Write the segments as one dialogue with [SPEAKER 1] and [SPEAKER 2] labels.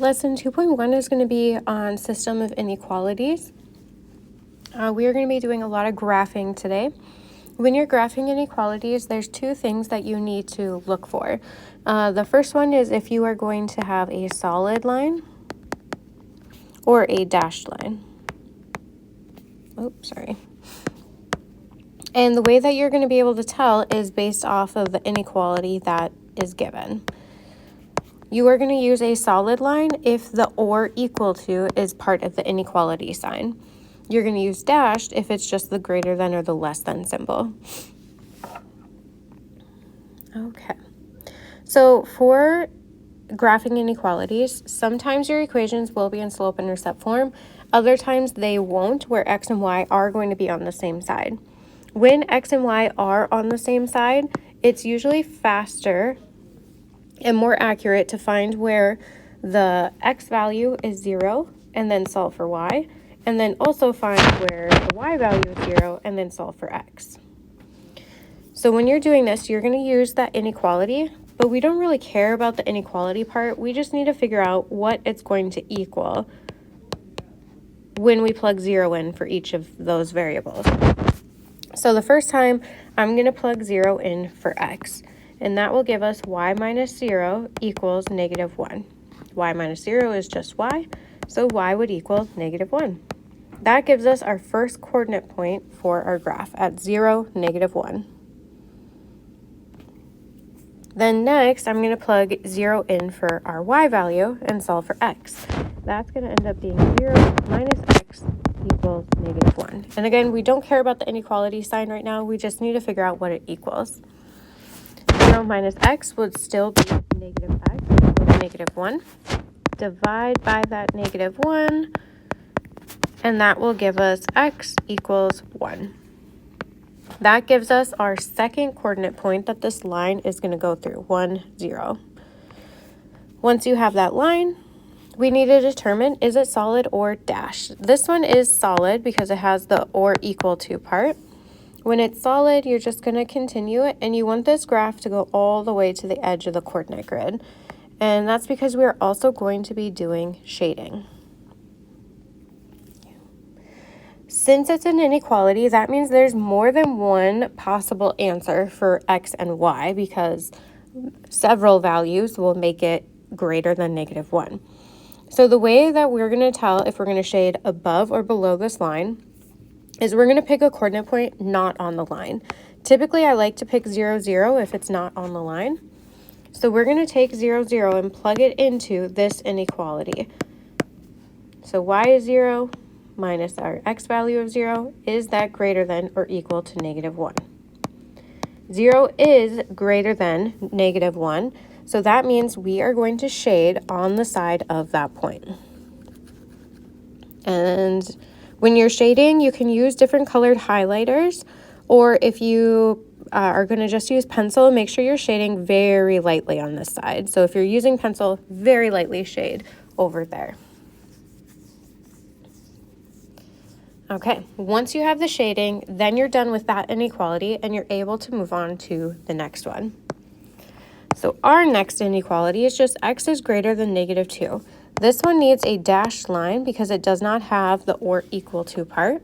[SPEAKER 1] Lesson 2.1 is going to be on system of inequalities. We are going to be doing a lot of graphing today. When you're graphing inequalities, there's two things that you need to look for. The first one is if you are going to have a solid line or a dashed line. Oops, sorry. And the way that you're going to be able to tell is based off of the inequality that is given. You are going to use a solid line if the or equal to is part of the inequality sign. You're going to use dashed if it's just the greater than or the less than symbol. Okay. So for graphing inequalities, sometimes your equations will be in slope-intercept form. Other times they won't, where x and y are going to be on the same side. When x and y are on the same side, it's usually faster and more accurate to find where the x value is 0 and then solve for y, and then also find where the y value is 0 and then solve for x. So when you're doing this, you're going to use that inequality, but we don't really care about the inequality part. We just need to figure out what it's going to equal when we plug 0 in for each of those variables. So the first time, I'm going to plug 0 in for x. And that will give us y minus 0 equals -1. Y minus 0 is just y, so y would equal -1. That gives us our first coordinate point for our graph at 0, -1. Then next, I'm going to plug 0 in for our y value and solve for x. That's going to end up being 0 minus x equals -1. And again, we don't care about the inequality sign right now. We just need to figure out what it equals. 0 minus x would still be -x equals -1. Divide by that -1, and that will give us x equals 1. That gives us our second coordinate point that this line is going to go through, 1, 0. Once you have that line, we need to determine, is it solid or dashed? This one is solid because it has the or equal to part. When it's solid, you're just going to continue it, and you want this graph to go all the way to the edge of the coordinate grid. And that's because we're also going to be doing shading. Since it's an inequality, that means there's more than one possible answer for x and y because several values will make it greater than -1. So the way that we're going to tell if we're going to shade above or below this line is we're going to pick a coordinate point not on the line. Typically, I like to pick 0, 0 if it's not on the line. So we're going to take 0, 0 and plug it into this inequality. So y is 0 minus our x value of 0. Is that greater than or equal to -1? 0 is greater than -1, so that means we are going to shade on the side of that point. And when you're shading, you can use different colored highlighters, or if you are going to just use pencil, make sure you're shading very lightly on this side. So if you're using pencil, very lightly shade over there. Okay, once you have the shading, then you're done with that inequality and you're able to move on to the next one. So our next inequality is just x is greater than -2. This one needs a dashed line because it does not have the or equal to part.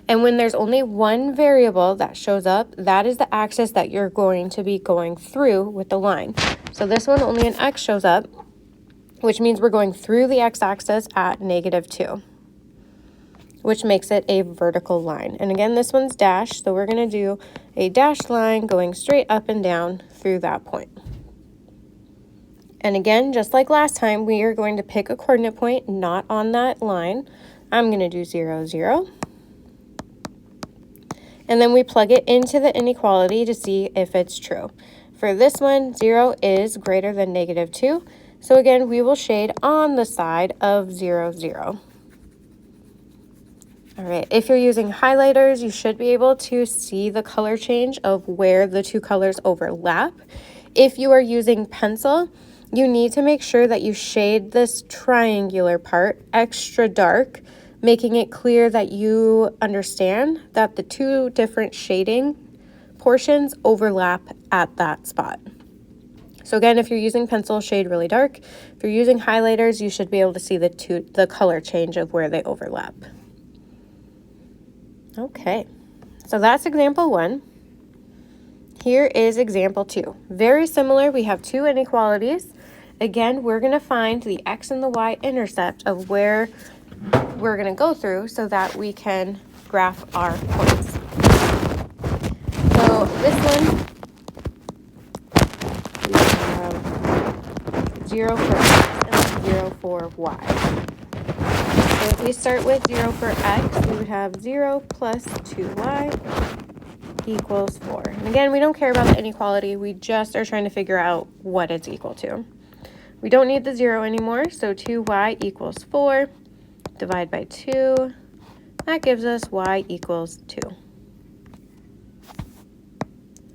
[SPEAKER 1] And when there's only one variable that shows up, that is the axis that you're going to be going through with the line. So this one, only an x shows up, which means we're going through the x-axis at -2, which makes it a vertical line. And again, this one's dashed, so we're going to do a dashed line going straight up and down through that point. And again, just like last time, we are going to pick a coordinate point not on that line. I'm going to do 0, 0. And then we plug it into the inequality to see if it's true. For this one, 0 is greater than -2. So again, we will shade on the side of 0, 0. All right, if you're using highlighters, you should be able to see the color change of where the two colors overlap. If you are using pencil, you need to make sure that you shade this triangular part extra dark, making it clear that you understand that the two different shading portions overlap at that spot. So again, if you're using pencil, shade really dark. If you're using highlighters, you should be able to see the color change of where they overlap. Okay, so that's example 1. Here is example 2. Very similar, we have 2 inequalities. Again, we're going to find the x and the y intercept of where we're going to go through so that we can graph our points. So this one, we have 0 for x and 0 for y. So if we start with 0 for x, we would have 0 plus 2y equals 4. And again, we don't care about the inequality. We just are trying to figure out what it's equal to. We don't need the 0 anymore, so 2y equals 4. Divide by 2. That gives us y equals 2.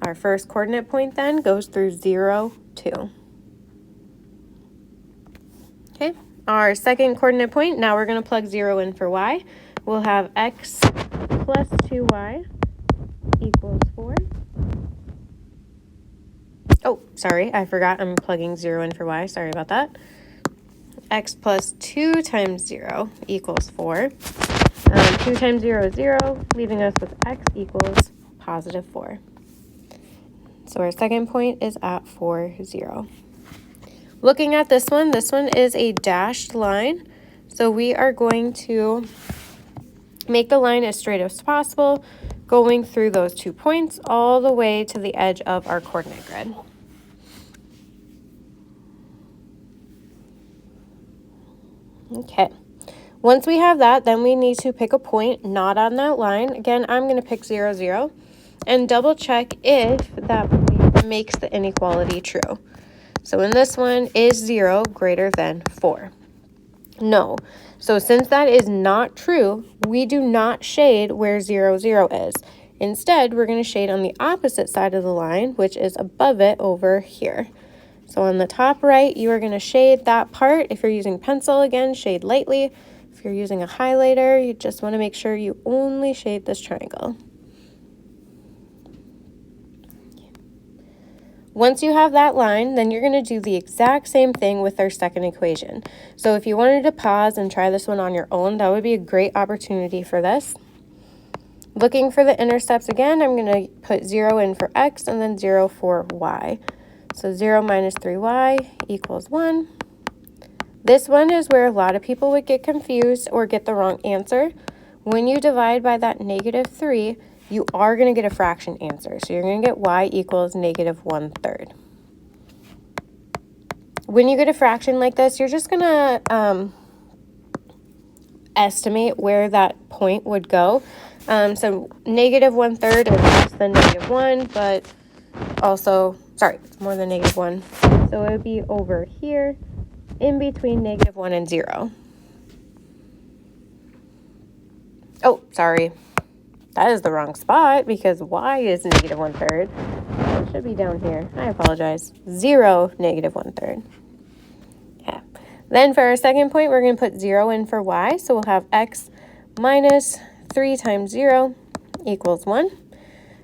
[SPEAKER 1] Our first coordinate point then goes through 0, 2. Okay, our second coordinate point, now we're going to plug 0 in for y. We'll have x plus 2y equals 4. Oh, sorry, I forgot I'm plugging 0 in for y. Sorry about that. X plus 2 times 0 equals 4. 2 times 0 is 0, leaving us with x equals positive 4. So our second point is at 4, 0. Looking at this one is a dashed line. So we are going to make the line as straight as possible, going through those 2 points all the way to the edge of our coordinate grid. Okay, once we have that, then we need to pick a point not on that line. Again, I'm going to pick 0, 0 and double check if that point makes the inequality true. So in this one, is 0 greater than 4? No. So since that is not true, we do not shade where 0, 0 is. Instead, we're going to shade on the opposite side of the line, which is above it over here. So on the top right, you are going to shade that part. If you're using pencil, again, shade lightly. If you're using a highlighter, you just want to make sure you only shade this triangle. Once you have that line, then you're going to do the exact same thing with our second equation. So if you wanted to pause and try this one on your own, that would be a great opportunity for this. Looking for the intercepts again, I'm going to put 0 in for x and then 0 for y. So 0 minus 3y equals 1. This one is where a lot of people would get confused or get the wrong answer. When you divide by that negative 3, you are going to get a fraction answer. So you're going to get y equals negative 1/3. When you get a fraction like this, you're just going to estimate where that point would go. So negative 1/3 is less than negative 1, but also, sorry, it's more than negative 1. So it would be over here in between negative 1 and 0. Oh, sorry. That is the wrong spot because y is negative 1/3. It should be down here. I apologize. 0, negative 1/3. Yeah. Then for our second point, we're going to put 0 in for y. So we'll have x minus 3 times 0 equals 1.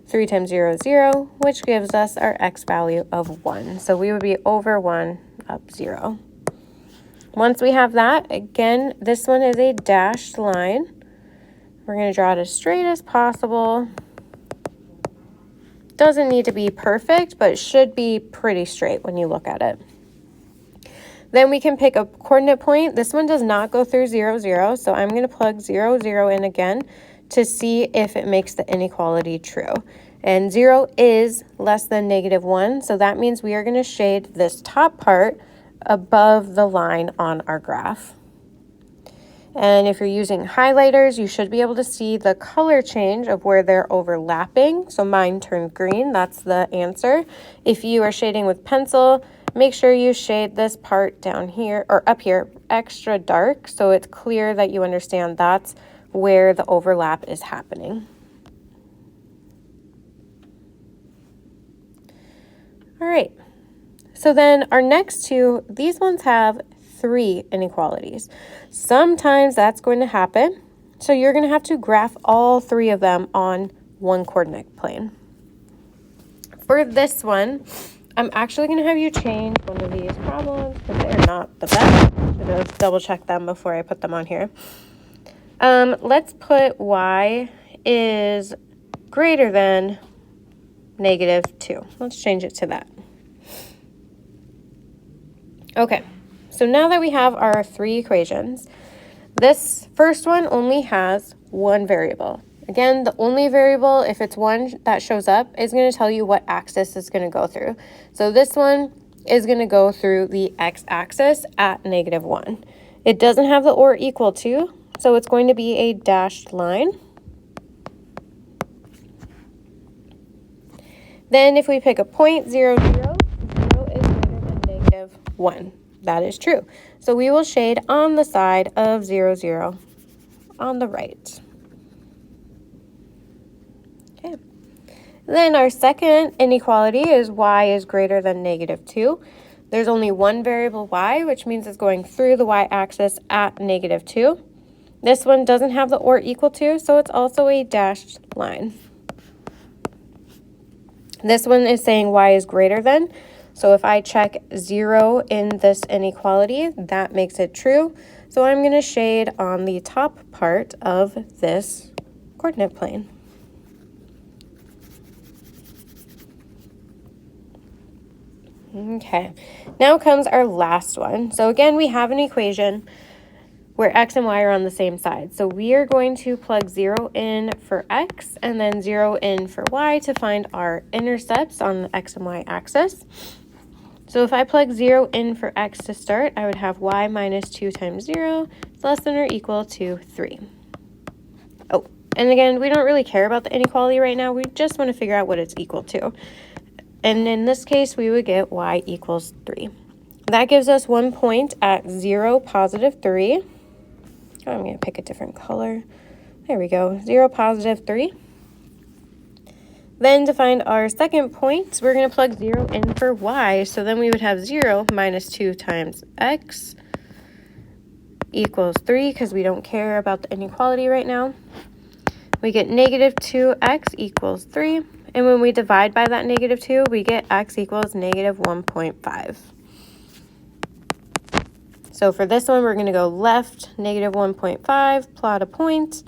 [SPEAKER 1] 3 times 0 is 0, which gives us our x value of 1. So we would be over 1 up 0. Once we have that, again, this one is a dashed line. We're going to draw it as straight as possible. Doesn't need to be perfect, but it should be pretty straight when you look at it. Then we can pick a coordinate point. This one does not go through 0, 0, so I'm going to plug 0, 0 in again to see if it makes the inequality true. And 0 is less than negative 1, so that means we are going to shade this top part above the line on our graph. And if you're using highlighters, you should be able to see the color change of where they're overlapping. So mine turned green, that's the answer. If you are shading with pencil, make sure you shade this part down here, or up here, extra dark, so it's clear that you understand that's where the overlap is happening. All right, so then our next two, these ones have 3 inequalities. Sometimes that's going to happen, so you're going to have to graph all 3 of them on one coordinate plane. For this one, I'm actually going to have you change one of these problems because they're not the best. Should have double checked them before I put them on here. Let's put y is greater than -2. Let's change it to that. Okay, so now that we have our 3 equations, this first one only has one variable. Again, the only variable, if it's one that shows up, is going to tell you what axis it's going to go through. So this one is going to go through the x-axis at -1. It doesn't have the or equal to, so it's going to be a dashed line. Then if we pick a point, 0, 0, 0 is greater than -1. That is true. So we will shade on the side of 0, 0 on the right. Okay. Then our second inequality is y is greater than -2. There's only one variable y, which means it's going through the y-axis at -2. This one doesn't have the or equal to, so it's also a dashed line. This one is saying y is greater than, so if I check 0 in this inequality, that makes it true. So I'm going to shade on the top part of this coordinate plane. Okay, now comes our last one. So again, we have an equation where x and y are on the same side. So we are going to plug 0 in for x and then 0 in for y to find our intercepts on the x and y axis. So if I plug 0 in for x to start, I would have y minus 2 times 0 is less than or equal to 3. Oh, and again, we don't really care about the inequality right now. We just want to figure out what it's equal to. And in this case, we would get y equals 3. That gives us 1 point at 0, positive 3. Oh, I'm going to pick a different color. There we go, 0, positive 3. Then to find our second point, we're going to plug 0 in for y. So then we would have 0 minus 2 times x equals 3, because we don't care about the inequality right now. We get -2x equals 3. And when we divide by that -2, we get x equals -1.5. So for this one, we're going to go left, -1.5, plot a point,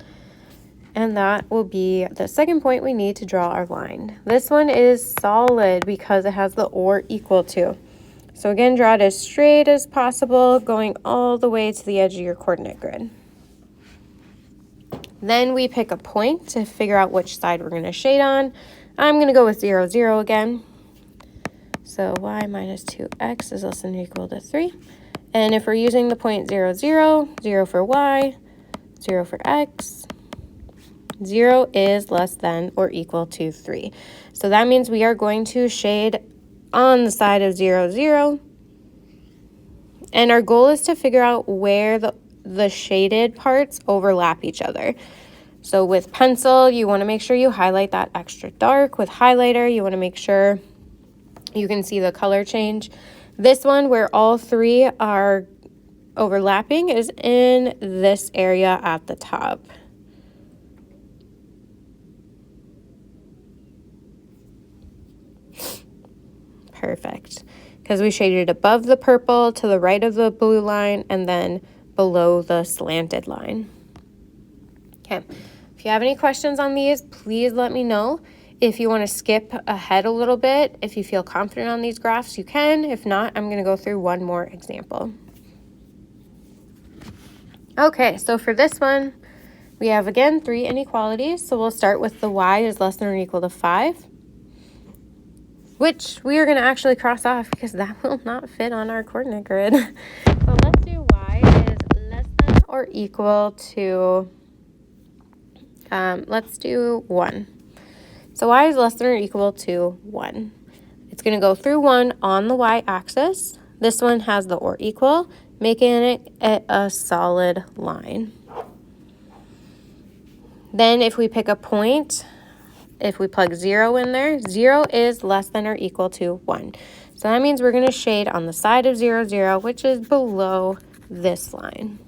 [SPEAKER 1] and that will be the second point we need to draw our line. This one is solid because it has the or equal to. So again, draw it as straight as possible, going all the way to the edge of your coordinate grid. Then we pick a point to figure out which side we're going to shade on. I'm going to go with 0, 0 again. So y minus 2x is less than or equal to 3. And if we're using the point 0, 0, 0 for y, 0 for x, 0 is less than or equal to 3. So that means we are going to shade on the side of 0, 0. And our goal is to figure out where the shaded parts overlap each other. So with pencil, you want to make sure you highlight that extra dark. With highlighter, you want to make sure you can see the color change. This one, where all 3 are overlapping, is in this area at the top. Perfect. Because we shaded above the purple, to the right of the blue line, and then below the slanted line. Okay. If you have any questions on these, please let me know. If you want to skip ahead a little bit, if you feel confident on these graphs, you can. If not, I'm going to go through one more example. Okay, so for this one, we have, again, 3 inequalities. So we'll start with the y is less than or equal to 5, which we are going to actually cross off because that will not fit on our coordinate grid. So let's do y is less than or equal to, let's do 1. So y is less than or equal to 1. It's going to go through 1 on the y-axis. This one has the or equal, making it a solid line. Then if we pick a point, if we plug 0 in there, 0 is less than or equal to 1. So that means we're going to shade on the side of 0, 0, which is below this line.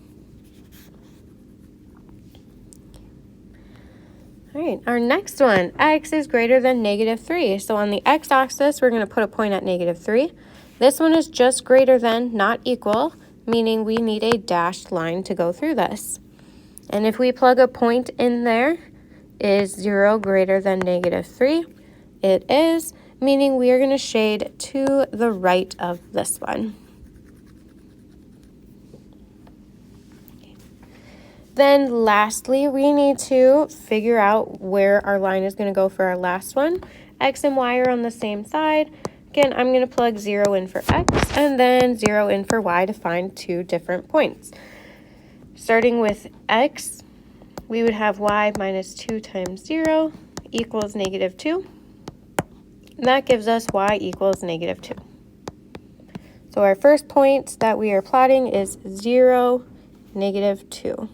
[SPEAKER 1] All right, our next one, x is greater than -3. So on the x-axis, we're going to put a point at -3. This one is just greater than, not equal, meaning we need a dashed line to go through this. And if we plug a point in there, is 0 greater than -3? It is, meaning we are going to shade to the right of this one. Then lastly, we need to figure out where our line is going to go for our last one. X and Y are on the same side. Again, I'm going to plug 0 in for X and then 0 in for Y to find two different points. Starting with X, we would have Y minus 2 times 0 equals -2. And that gives us Y equals -2. So our first point that we are plotting is 0, -2.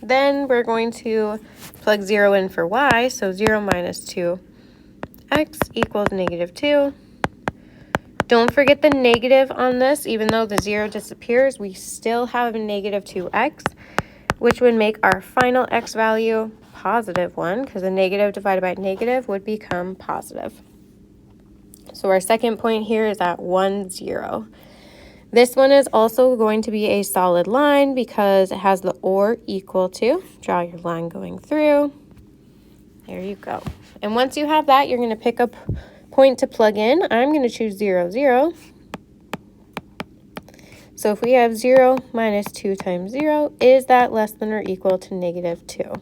[SPEAKER 1] Then we're going to plug 0 in for y, so 0 minus 2x equals -2. Don't forget the negative on this. Even though the 0 disappears, we still have a -2x, which would make our final x value +1, because a negative divided by negative would become positive. So our second point here is at 1, 0. This one is also going to be a solid line because it has the or equal to. Draw your line going through. There you go. And once you have that, you're going to pick a point to plug in. I'm going to choose 0, 0. So if we have 0 minus 2 times 0, is that less than or equal to -2?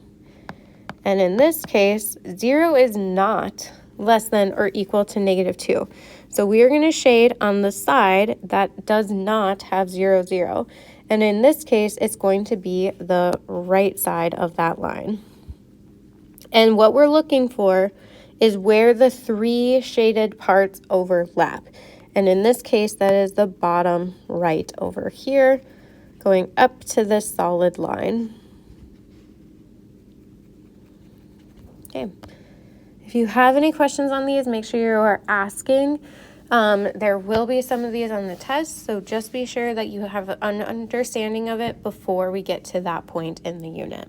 [SPEAKER 1] And in this case, 0 is not less than or equal to -2. So we are going to shade on the side that does not have 0, 0. And in this case, it's going to be the right side of that line. And what we're looking for is where the 3 shaded parts overlap. And in this case, that is the bottom right over here, going up to this solid line. Okay. If you have any questions on these, make sure you are asking. There will be some of these on the test, so just be sure that you have an understanding of it before we get to that point in the unit.